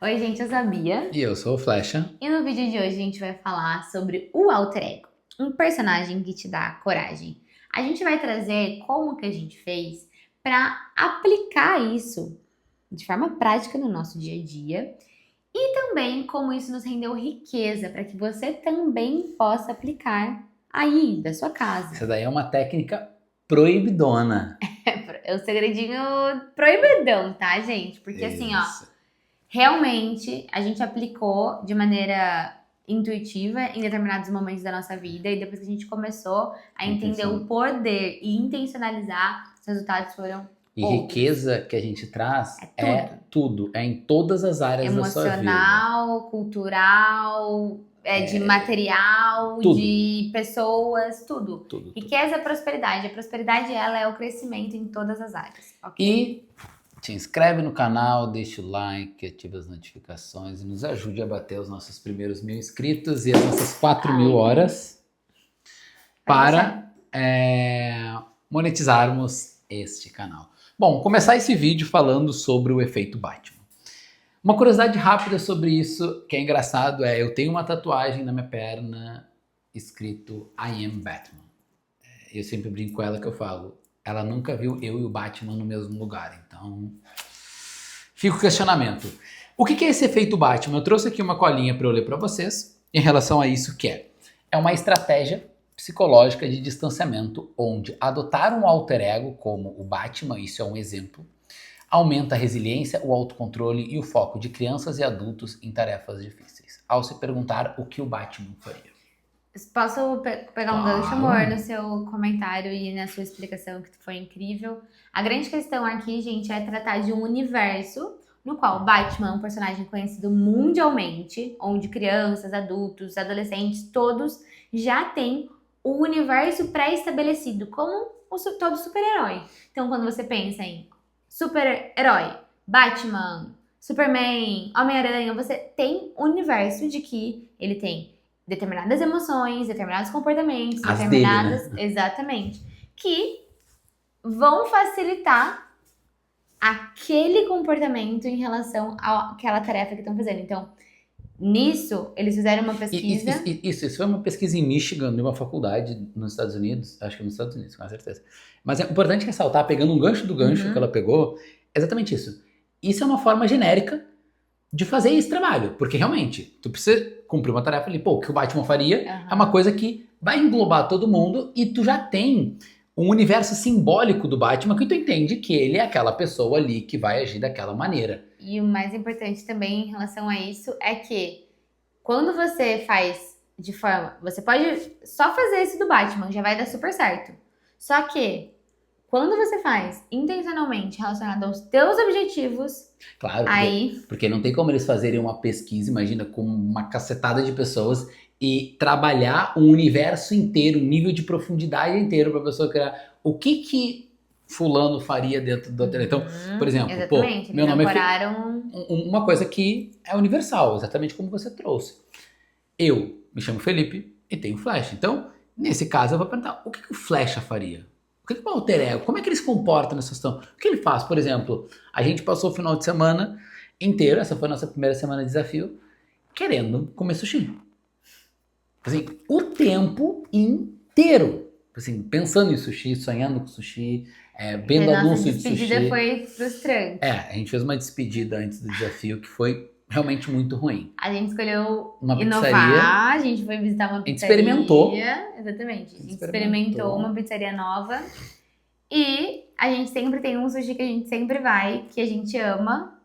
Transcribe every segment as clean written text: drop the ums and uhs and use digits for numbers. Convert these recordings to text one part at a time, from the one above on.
Oi, gente, eu sou a Bia. E eu sou o Flecha. E no vídeo de hoje a gente vai falar sobre o alter ego, um personagem que te dá coragem. A gente vai trazer como que a gente fez para aplicar isso de forma prática no nosso dia a dia e também como isso nos rendeu riqueza para que você também possa aplicar aí da sua casa. Essa daí é uma técnica proibidona. É o segredinho proibidão, tá, gente? Porque assim, ó, Isso. realmente a gente aplicou de maneira intuitiva em determinados momentos da nossa vida e depois que a gente começou a entender o poder e intencionalizar, os resultados foram E outros. riqueza que a gente traz É tudo. É em todas as áreas da sua vida. Emocional, cultural, de material, tudo. de pessoas, tudo. Tudo. Riqueza é prosperidade. A prosperidade, ela é o crescimento em todas as áreas, ok? E te inscreve no canal, deixa o like, ativa as notificações e nos ajude a bater os nossos primeiros 1.000 inscritos e as nossas 4.000 horas para monetizarmos este canal. Bom, começar esse vídeo falando sobre o efeito Batman. Uma curiosidade rápida sobre isso, que é engraçado, eu tenho uma tatuagem na minha perna escrito I am Batman. Eu sempre brinco com ela que eu falo, ela nunca viu eu e o Batman no mesmo lugar, então fica o questionamento. O que é esse efeito Batman? Eu trouxe aqui uma colinha para eu ler para vocês em relação a isso que é uma estratégia psicológica de distanciamento onde adotar um alter ego como o Batman, isso é um exemplo, aumenta a resiliência, o autocontrole e o foco de crianças e adultos em tarefas difíceis. Ao se perguntar o que o Batman faria. Posso pegar um gancho, amor, no seu comentário e na sua explicação, que foi incrível. A grande questão aqui, gente, é tratar de um universo no qual Batman é um personagem conhecido mundialmente, onde crianças, adultos, adolescentes, todos já têm o universo pré-estabelecido como todo super-herói. Então, quando você pensa em super-herói, Batman, Superman, Homem-Aranha, você tem o universo de que ele tem determinadas emoções, determinados comportamentos, As determinadas... dele, né? Exatamente. Que vão facilitar aquele comportamento em relação àquela tarefa que estão fazendo. Então, nisso, eles fizeram uma pesquisa... Isso foi uma pesquisa em Michigan, de uma faculdade nos Estados Unidos, acho que nos Estados Unidos, com certeza. Mas é importante ressaltar, pegando um gancho do gancho que ela pegou, exatamente isso. Isso é uma forma genérica de fazer esse trabalho, porque realmente, tu precisa cumprir uma tarefa ali, pô, o que o Batman faria é uma coisa que vai englobar todo mundo e tu já tem um universo simbólico do Batman que tu entende que ele é aquela pessoa ali que vai agir daquela maneira. E o mais importante também em relação a isso é que quando você faz de forma... Você pode só fazer esse do Batman, já vai dar super certo. Só que quando você faz intencionalmente relacionado aos teus objetivos, claro, aí... porque não tem como eles fazerem uma pesquisa, imagina, com uma cacetada de pessoas e trabalhar um universo inteiro, um nível de profundidade inteiro para a pessoa criar. O que fulano faria dentro do hotel? Então, por exemplo, exatamente, meu nome decoraram... uma coisa que é universal, exatamente como você trouxe. Eu me chamo Felipe e tenho Flecha. Então, nesse caso, eu vou perguntar, o que o Flecha faria? O que o alter ego? Como é que ele se comporta nessa situação? O que ele faz? Por exemplo, a gente passou o final de semana inteiro, essa foi a nossa primeira semana de desafio, querendo comer sushi. Assim, o tempo inteiro. Assim, pensando em sushi, sonhando com sushi, vendo anúncio de sushi. A despedida foi frustrante. A gente fez uma despedida antes do desafio que foi realmente muito ruim. A gente escolheu uma inovar, pizzaria, a gente foi visitar uma pizzaria. A gente experimentou. Exatamente. A gente experimentou uma pizzaria nova. E a gente sempre tem um sushi que a gente sempre vai, que a gente ama.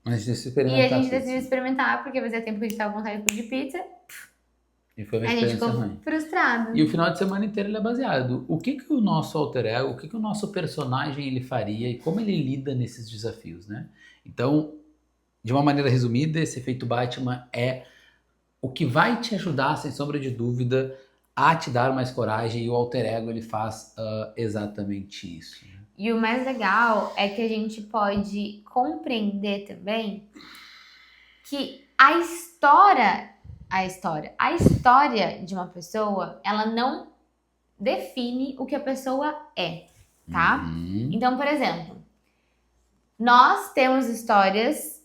E a gente decidiu experimentar, porque fazia tempo que a gente tava com vontade de pedir pizza. E foi uma a gente experiência ficou ruim. frustrado. E o final de semana inteiro ele é baseado. O que o nosso alter ego, o que o nosso personagem ele faria e como ele lida nesses desafios, né? Então, de uma maneira resumida, esse efeito Batman é o que vai te ajudar, sem sombra de dúvida, a te dar mais coragem, e o alter ego ele faz exatamente isso. E o mais legal é que a gente pode compreender também que a história de uma pessoa, ela não define o que a pessoa é, tá? Então, por exemplo, nós temos histórias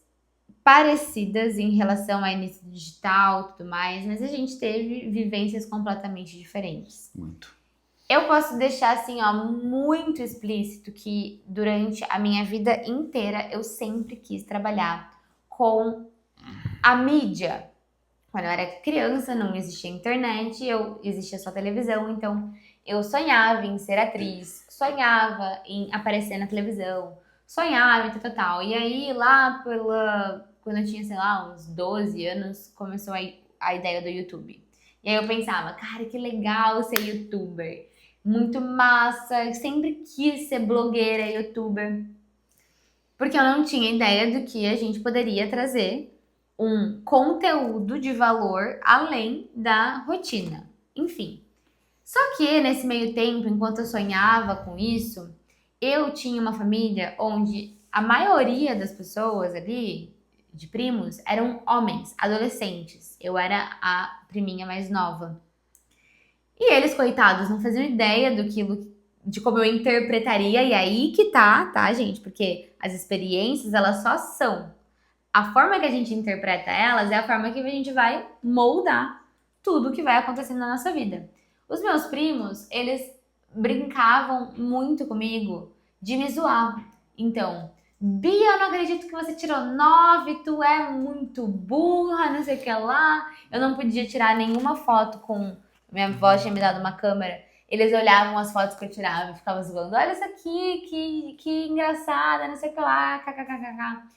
parecidas em relação a início digital e tudo mais, mas a gente teve vivências completamente diferentes. Muito. Eu posso deixar assim, ó, muito explícito que durante a minha vida inteira eu sempre quis trabalhar com a mídia. Quando eu era criança, não existia internet, existia só televisão, então eu sonhava em ser atriz, sonhava em aparecer na televisão, sonhava em tal. E aí, quando eu tinha, sei lá, uns 12 anos, começou a ideia do YouTube. E aí eu pensava, cara, que legal ser youtuber. Muito massa, eu sempre quis ser blogueira, youtuber. Porque eu não tinha ideia do que a gente poderia trazer um conteúdo de valor além da rotina. Enfim. Só que nesse meio tempo, enquanto eu sonhava com isso, eu tinha uma família onde a maioria das pessoas ali, de primos, eram homens, adolescentes. Eu era a priminha mais nova. E eles, coitados, não faziam ideia de como eu interpretaria. E aí que tá, gente? Porque as experiências, elas só são. A forma que a gente interpreta elas é a forma que a gente vai moldar tudo que vai acontecendo na nossa vida. Os meus primos, eles brincavam muito comigo de me zoar. Então, Bia, eu não acredito que você tirou 9, tu é muito burra, não sei o que lá. Eu não podia tirar nenhuma foto com... Minha avó tinha me dado uma câmera. Eles olhavam as fotos que eu tirava e ficavam zoando. Olha isso aqui, que engraçada, não sei o que lá, kkkk.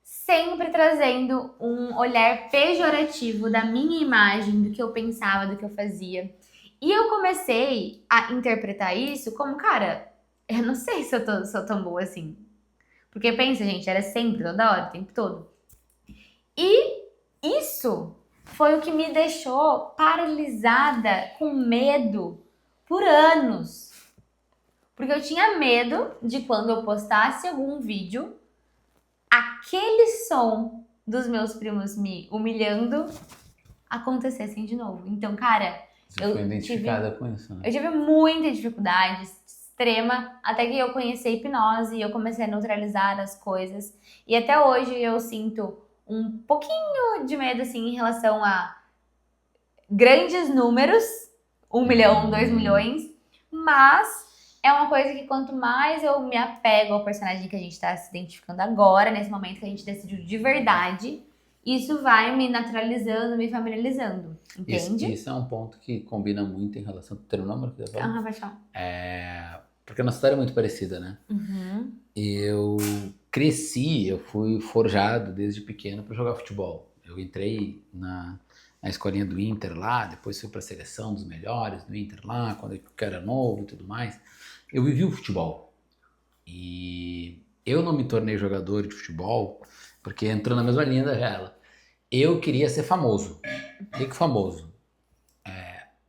Sempre trazendo um olhar pejorativo da minha imagem, do que eu pensava, do que eu fazia. E eu comecei a interpretar isso como, cara, eu não sei se eu sou tão boa assim. Porque pensa, gente, era sempre, toda hora, o tempo todo. E isso foi o que me deixou paralisada, com medo, por anos. Porque eu tinha medo de quando eu postasse algum vídeo, aquele som dos meus primos me humilhando acontecessem de novo. Então, cara, Você foi identificada com isso, né? Eu tive muita dificuldade extrema, até que eu conheci a hipnose e eu comecei a neutralizar as coisas. E até hoje eu sinto um pouquinho de medo, assim, em relação a grandes números, 1 milhão, 2 milhões, mas é uma coisa que quanto mais eu me apego ao personagem que a gente tá se identificando agora, nesse momento que a gente decidiu de verdade, isso vai me naturalizando, me familiarizando, entende? Isso é um ponto que combina muito em relação ao teu nome, que você Aham, vai falar. porque a nossa história é muito parecida, né? Uhum. Eu eu fui forjado desde pequeno para jogar futebol. Eu entrei na escolinha do Inter lá, depois fui para a seleção dos melhores do Inter lá, quando eu era novo e tudo mais. Eu vivi o futebol. E eu não me tornei jogador de futebol porque entrou na mesma linha da Vela. Eu queria ser famoso. Que famoso?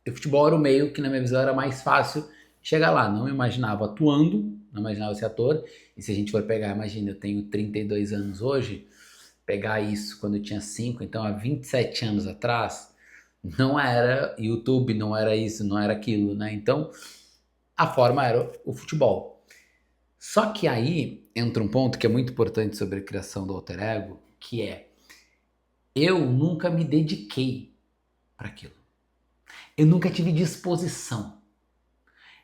O futebol era o meio que, na minha visão, era mais fácil chegar lá. Não me imaginava atuando, não imaginava ser ator. E se a gente for pegar, imagina, eu tenho 32 anos hoje, pegar isso quando eu tinha 5, então há 27 anos atrás, não era YouTube, não era isso, não era aquilo, né? Então, a forma era o futebol. Só que aí entra um ponto que é muito importante sobre a criação do alter ego, que é, eu nunca me dediquei para aquilo. Eu nunca tive disposição.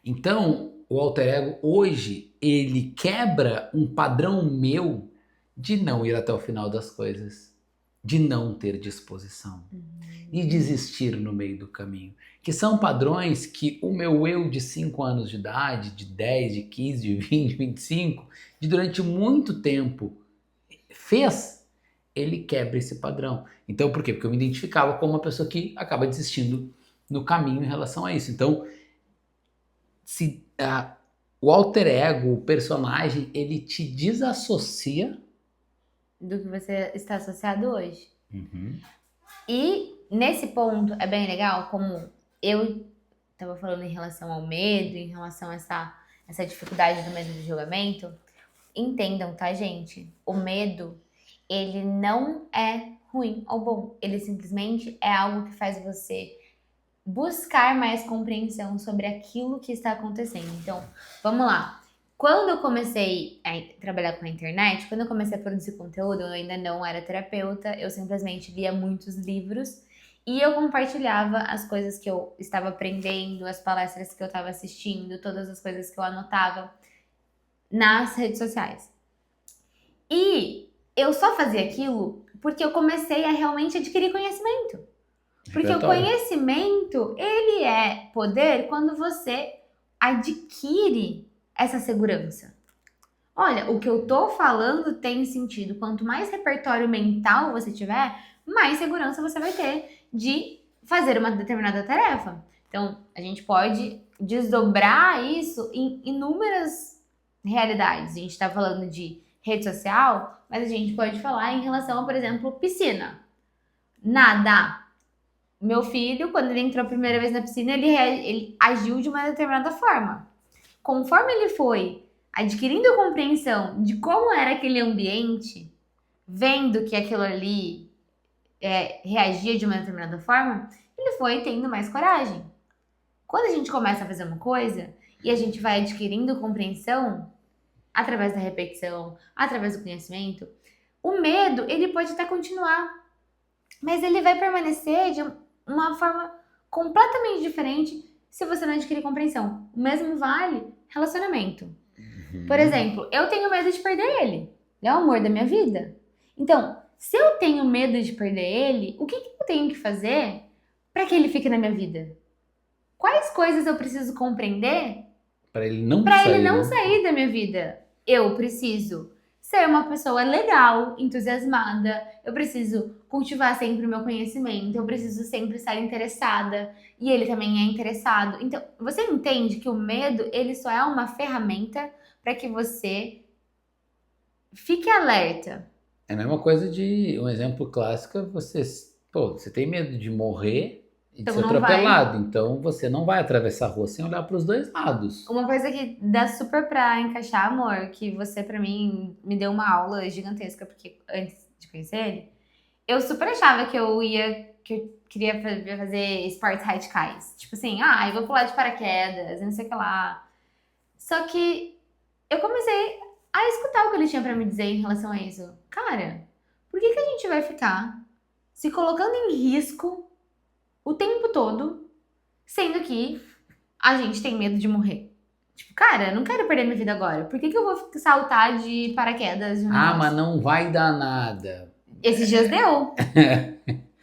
Então, o alter ego hoje, ele quebra um padrão meu de não ir até o final das coisas, de não ter disposição e desistir no meio do caminho. Que são padrões que o meu eu de 5 anos de idade, de 10, de 15, de 20, 25, de durante muito tempo fez, ele quebra esse padrão. Então, por quê? Porque eu me identificava como uma pessoa que acaba desistindo no caminho em relação a isso. Então, se o alter ego, o personagem, ele te desassocia Do que você está associado hoje. Uhum. E nesse ponto é bem legal, como eu estava falando em relação ao medo, em relação a essa dificuldade do medo de julgamento. Entendam, tá, gente? O medo, ele não é ruim ou bom. Ele simplesmente é algo que faz você buscar mais compreensão sobre aquilo que está acontecendo. Então, vamos lá. Quando eu comecei a trabalhar com a internet, quando eu comecei a produzir conteúdo, eu ainda não era terapeuta, eu simplesmente lia muitos livros e eu compartilhava as coisas que eu estava aprendendo, as palestras que eu estava assistindo, todas as coisas que eu anotava nas redes sociais. E eu só fazia aquilo porque eu comecei a realmente adquirir conhecimento. Porque o Repertório. conhecimento, ele é poder quando você adquire essa segurança. Olha, o que eu tô falando tem sentido. Quanto mais repertório mental você tiver, mais segurança você vai ter de fazer uma determinada tarefa. Então, a gente pode desdobrar isso em inúmeras realidades. A gente está falando de rede social, mas a gente pode falar em relação a, por exemplo, piscina. Nadar. Meu filho, quando ele entrou a primeira vez na piscina, ele agiu de uma determinada forma. Conforme ele foi adquirindo compreensão de como era aquele ambiente, vendo que aquilo ali reagia de uma determinada forma, ele foi tendo mais coragem. Quando a gente começa a fazer uma coisa e a gente vai adquirindo compreensão através da repetição, através do conhecimento, o medo, ele pode até continuar, mas ele vai permanecer de uma forma completamente diferente se você não adquirir compreensão. O mesmo vale relacionamento. Por exemplo, eu tenho medo de perder ele. Ele é o amor da minha vida. Então, se eu tenho medo de perder ele, o que eu tenho que fazer para que ele fique na minha vida? Quais coisas eu preciso compreender Para ele não para sair, ele não né? sair da minha vida? Eu preciso ser uma pessoa legal, entusiasmada. Eu preciso cultivar sempre o meu conhecimento. Eu preciso sempre estar interessada. E ele também é interessado. Então, você entende que o medo, ele só é uma ferramenta para que você fique alerta. É a mesma coisa de um exemplo clássico, você tem medo de morrer e de Então ser não vai. atropelado, então você não vai atravessar a rua sem olhar para os dois lados. Uma coisa que dá super pra encaixar, amor, que você pra mim me deu uma aula gigantesca, porque antes de conhecer ele, eu super achava que eu queria fazer esportes radicais. Tipo assim, eu vou pular de paraquedas, e não sei o que lá. Só que eu comecei a escutar o que ele tinha pra me dizer em relação a isso. Cara, por que a gente vai ficar se colocando em risco o tempo todo, sendo que a gente tem medo de morrer? Tipo, cara, eu não quero perder minha vida agora. Por que eu vou saltar de paraquedas de um negócio? Mas não vai dar nada. Esses dias deu,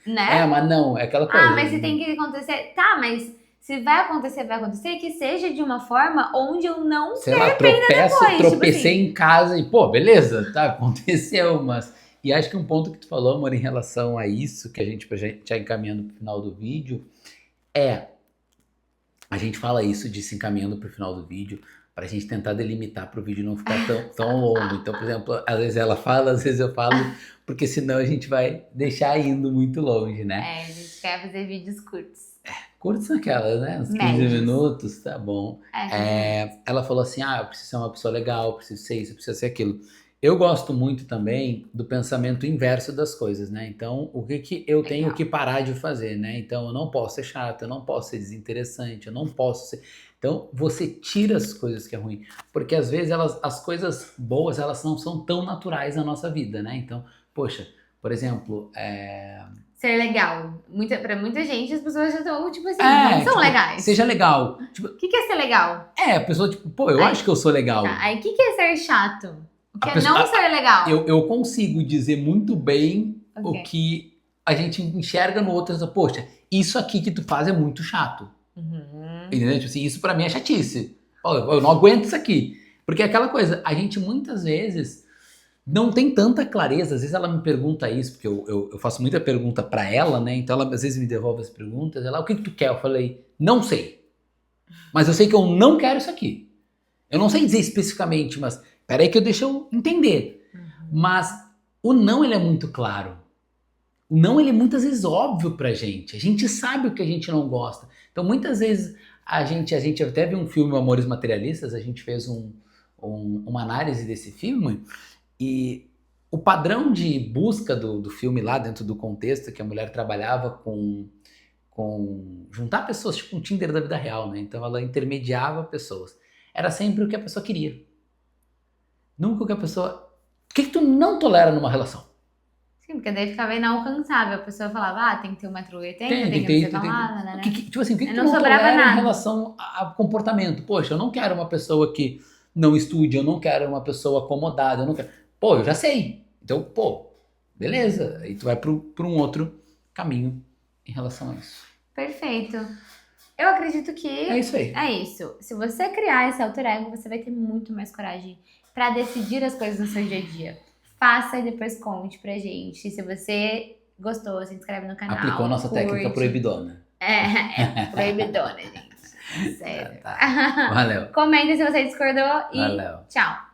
né? Mas não, é aquela coisa. Mas se tem que acontecer... Tá, mas se vai acontecer, que seja de uma forma onde eu não sei lá, tropecei tipo assim. em casa e, beleza, tá, aconteceu, mas... E acho que um ponto que tu falou, amor, em relação a isso, que a gente já encaminhando pro final do vídeo, a gente fala isso de se encaminhando pro final do vídeo, pra gente tentar delimitar pro vídeo não ficar tão longo. Então, por exemplo, às vezes ela fala, às vezes eu falo, porque senão a gente vai deixar indo muito longe, né? A gente quer fazer vídeos curtos. Curtos naquelas, né? Uns 15 Médios. minutos, tá bom. Ela falou assim, eu preciso ser uma pessoa legal, eu preciso ser isso, eu preciso ser aquilo. Eu gosto muito também do pensamento inverso das coisas, né? Então, o que eu tenho que parar de fazer, né? Então, eu não posso ser chato, eu não posso ser desinteressante, eu não posso ser... Então, você tira as coisas que é ruim. Porque, às vezes, as coisas boas, elas não são tão naturais na nossa vida, né? Então, poxa, por exemplo... Ser legal. Pra muita gente, as pessoas já estão, tipo assim, não são legais. Seja legal. Tipo, o que é ser legal? A pessoa, tipo, eu acho que eu sou legal. Tá, aí o que é ser chato? O que é não ser legal? Eu consigo dizer muito bem o que a gente enxerga no outro. Poxa, isso aqui que tu faz é muito chato. Entendeu? Tipo assim, isso pra mim é chatice. Eu não aguento isso aqui. Porque é aquela coisa, a gente muitas vezes não tem tanta clareza. Às vezes ela me pergunta isso, porque eu faço muita pergunta pra ela, né? Então ela às vezes me devolve as perguntas. Ela, o que tu quer? Eu falei, não sei. Mas eu sei que eu não quero isso aqui. Eu não sei dizer especificamente, mas peraí que deixa eu entender. Mas o não, ele é muito claro. O não, ele é muitas vezes óbvio pra gente. A gente sabe o que a gente não gosta. Então, muitas vezes, a gente até viu um filme, Amores Materialistas, a gente fez uma análise desse filme, e o padrão de busca do filme lá, dentro do contexto, que a mulher trabalhava com juntar pessoas, tipo um Tinder da vida real, né? Então, ela intermediava pessoas. Era sempre o que a pessoa queria. Nunca que a pessoa... O que tu não tolera numa relação? Sim, porque daí ficava inalcançável. A pessoa falava, tem que ter 1,80 m, tem que Tem. não sei lá, né? Tipo assim, o que tu Não não sobrava tolera nada. em relação a comportamento? Poxa, eu não quero uma pessoa que não estude, eu não quero uma pessoa acomodada, eu não quero... Pô, eu já sei. Então, pô, beleza. Aí tu vai pra um outro caminho em relação a isso. Perfeito. Eu acredito que É isso aí. é isso. Se você criar esse alter ego, você vai ter muito mais coragem pra decidir as coisas no seu dia a dia. Faça e depois conte pra gente. Se você gostou, se inscreve no canal. Aplicou a nossa técnica proibidona. É proibidona, gente. Sério. Tá. Valeu. Comenta se você discordou e Valeu. tchau.